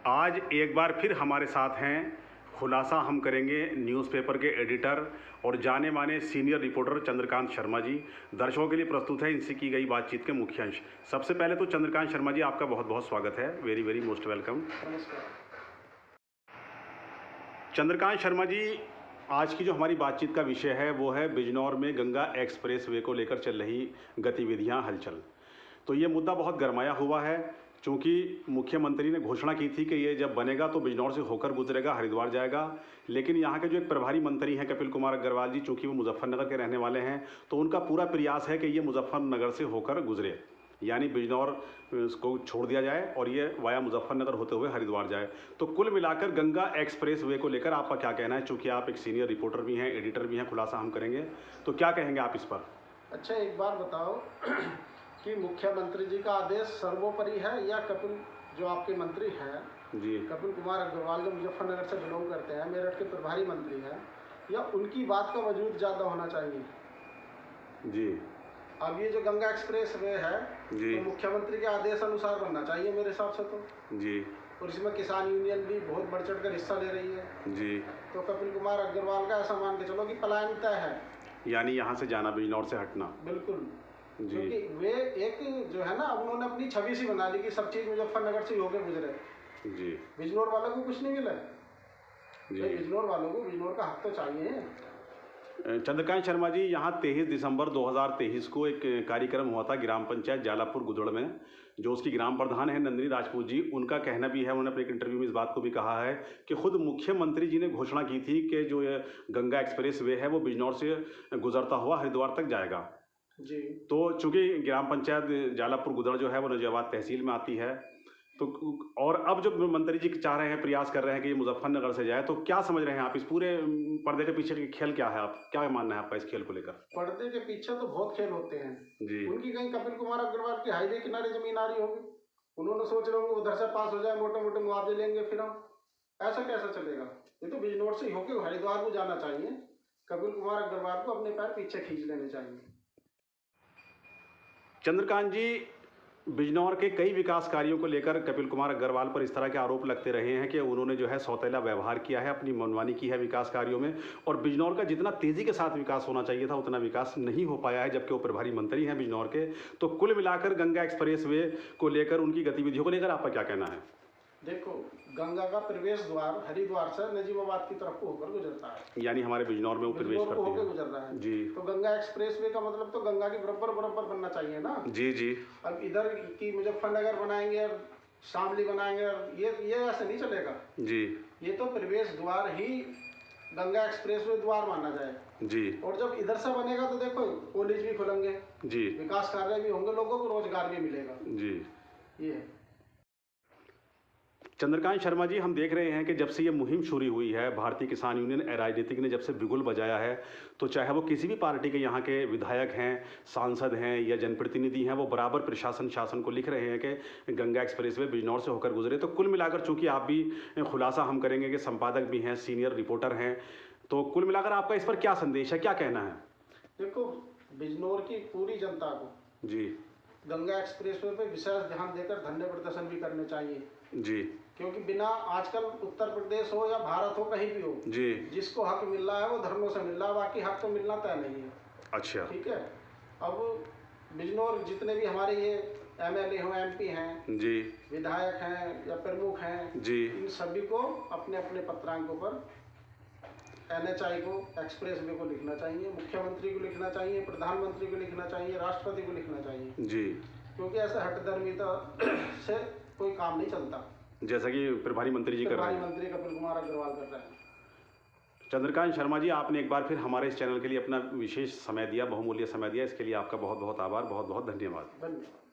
आज एक बार फिर हमारे साथ हैं, खुलासा हम करेंगे न्यूज़पेपर के एडिटर और जाने माने सीनियर रिपोर्टर चंद्रकांत शर्मा जी। दर्शकों के लिए प्रस्तुत है इनसे की गई बातचीत के मुख्य अंश। सबसे पहले तो चंद्रकांत शर्मा जी, आपका बहुत बहुत स्वागत है। Very very most welcome. Chandrakant Sharma ji, आज की जो हमारी बातचीत का विषय है वो है बिजनौर में गंगा एक्सप्रेस वे को लेकर चल रही गतिविधियां, हलचल। तो ये मुद्दा बहुत गरमाया हुआ है, चूँकि मुख्यमंत्री ने घोषणा की थी कि ये जब बनेगा तो बिजनौर से होकर गुजरेगा, हरिद्वार जाएगा। लेकिन यहाँ के जो एक प्रभारी मंत्री हैं कपिल कुमार अग्रवाल जी, चूँकि वो मुजफ्फरनगर के रहने वाले हैं, तो उनका पूरा प्रयास है कि ये मुजफ्फरनगर से होकर गुजरे, यानी बिजनौर को छोड़ दिया जाए और ये वाया मुजफ्फरनगर होते हुए हरिद्वार जाए। तो कुल मिलाकर गंगा एक्सप्रेस वे को लेकर आपका क्या कहना है? चूँकि आप एक सीनियर रिपोर्टर भी हैं, एडिटर भी हैं, खुलासा हम करेंगे, तो क्या कहेंगे आप इस पर? अच्छा, एक बार बताओ कि मुख्यमंत्री जी का आदेश सर्वोपरि है या कपिल जो आपके मंत्री हैं जी, कपिल कुमार अग्रवाल जो मुजफ्फरनगर से बिलोंग करते हैं, मेरठ के प्रभारी मंत्री हैं, या उनकी बात का वजूद ज़्यादा होना चाहिए? जी, अब ये जो गंगा एक्सप्रेस वे है जी, तो मुख्यमंत्री के आदेश अनुसार बनना चाहिए मेरे हिसाब से तो। जी, और इसमें किसान यूनियन भी बहुत बढ़ चढ़ कर हिस्सा ले रही है। जी। तो कपिल कुमार अग्रवाल का ऐसा मान के चलो कि पलायन तय है, यानी यहाँ से जाना, बिजनौर से हटना। बिल्कुल। जी, क्योंकि वे एक जो है ना, अब उन्होंने अपनी छवि सी बना ली कि सब चीज़ मुजफ्फरनगर से ही होकर गुजरे। जी, बिजनौर वालों को कुछ नहीं मिला। जी। बिजनौर वालों को बिजनौर का हक तो चाहिए। चंद्रकांत शर्मा जी, यहाँ 23 दिसंबर 2023 को एक कार्यक्रम हुआ था ग्राम पंचायत जालापुर गुदड़ में। जो उसकी ग्राम प्रधान है नंदिनी राजपूत जी, उनका कहना भी है, उन्होंने अपने एक इंटरव्यू में इस बात को भी कहा है कि खुद मुख्यमंत्री जी ने घोषणा की थी कि जो ये गंगा एक्सप्रेस वे है वो बिजनौर से गुजरता हुआ हरिद्वार तक जाएगा। जी। तो चूंकि ग्राम पंचायत जालापुर गुदड़ जो है वो नजाबाद तहसील में आती है, तो और अब जो मंत्री जी चाह रहे हैं, प्रयास कर रहे हैं कि ये मुजफ्फरनगर से जाए, तो क्या समझ रहे हैं आप इस पूरे पर्दे के पीछे के खेल क्या है? आप क्या मानना है आपका इस खेल को लेकर? पर्दे के पीछे तो बहुत खेल होते हैं जी, उनकी। कहीं कपिल कुमार अग्रवाल की हाईवे किनारे जमीन आ रही होगी, उन्होंने सोच रहे होंगे उधर से पास हो जाए, मोटे मोटे मुआवजे लेंगे, फिर हम ऐसा कैसा चलेगा? ये तो बिजनौर से होकर हरिद्वार को जाना चाहिए। कपिल कुमार अग्रवाल को अपने पैर पीछे खींच लेने चाहिए। चंद्रकांत जी, बिजनौर के कई विकास कार्यों को लेकर कपिल कुमार अग्रवाल पर इस तरह के आरोप लगते रहे हैं कि उन्होंने जो है सौतेला व्यवहार किया है, अपनी मनमानी की है विकास कार्यों में, और बिजनौर का जितना तेजी के साथ विकास होना चाहिए था उतना विकास नहीं हो पाया है, जबकि वो प्रभारी मंत्री हैं बिजनौर के। तो कुल मिलाकर गंगा एक्सप्रेस वे को लेकर, उनकी गतिविधियों को लेकर आपका क्या कहना है? देखो, गंगा का प्रवेश द्वार हरिद्वार से नजीबाबाद की तरफ को होकर गुजरता है, यानी हमारे बिजनौर में वो प्रवेश बिजनौर को करती होकर है। गुजर रहा है। जी, तो गंगा एक्सप्रेस वे का मतलब तो गंगा की बराबर बराबर बनना चाहिए ना। जी, जी, अब इधर की मुजफ्फरनगर बनाएंगे और शामली बनाएंगे, और ये ऐसे नहीं चलेगा। जी, ये तो प्रवेश द्वार ही गंगा एक्सप्रेस वे द्वार माना जाए। जी, और जब इधर से बनेगा तो देखो कॉलेज भी खुलेंगे, जी, विकास कार्य भी होंगे, लोगों को रोजगार भी मिलेगा। जी। ये है। चंद्रकांत शर्मा जी, हम देख रहे हैं कि जब से ये मुहिम शुरू हुई है, भारतीय किसान यूनियन राजनीतिक ने जब से बिगुल बजाया है, तो चाहे वो किसी भी पार्टी के यहाँ के विधायक हैं, सांसद हैं या जनप्रतिनिधि हैं, वो बराबर प्रशासन शासन को लिख रहे हैं कि गंगा एक्सप्रेस वे बिजनौर से होकर गुजरे। तो कुल मिलाकर, चूंकि आप भी, खुलासा हम करेंगे कि संपादक भी हैं, सीनियर रिपोर्टर हैं, तो कुल मिलाकर आपका इस पर क्या संदेश है, क्या कहना है? देखो, बिजनौर की पूरी जनता को जी, गंगा एक्सप्रेस वे पे विशेष ध्यान देकर धरने प्रदर्शन भी करने चाहिए। जी, क्योंकि बिना, आजकल उत्तर प्रदेश हो या भारत हो, कहीं भी हो, जी, जिसको हक मिल रहा है वो धरनों से मिल रहा है, बाकी हक तो मिलना तय नहीं है। अच्छा, ठीक है। अब बिजनौर जितने भी हमारे ये एमएलए हो, एमपी हैं, जी, विधायक हैं या प्रमुख हैं, जी, इन सभी को अपने अपने पत्रांकों पर एनएचआई को, एक्सप्रेस वे को लिखना चाहिए, मुख्यमंत्री को लिखना चाहिए, प्रधानमंत्री को लिखना चाहिए, राष्ट्रपति को लिखना चाहिए। जी। क्योंकि ऐसे हठधर्मिता से कोई काम नहीं चलता, जैसा कि प्रभारी मंत्री जी कर रहे प्रभारी हैं। मंत्री कपिल कुमार अग्रवाल कर रहे हैं। चंद्रकांत शर्मा जी, आपने एक बार फिर हमारे इस चैनल के लिए अपना विशेष समय दिया, बहुमूल्य समय दिया, इसके लिए आपका बहुत बहुत आभार, बहुत बहुत धन्यवाद। धन्यवाद।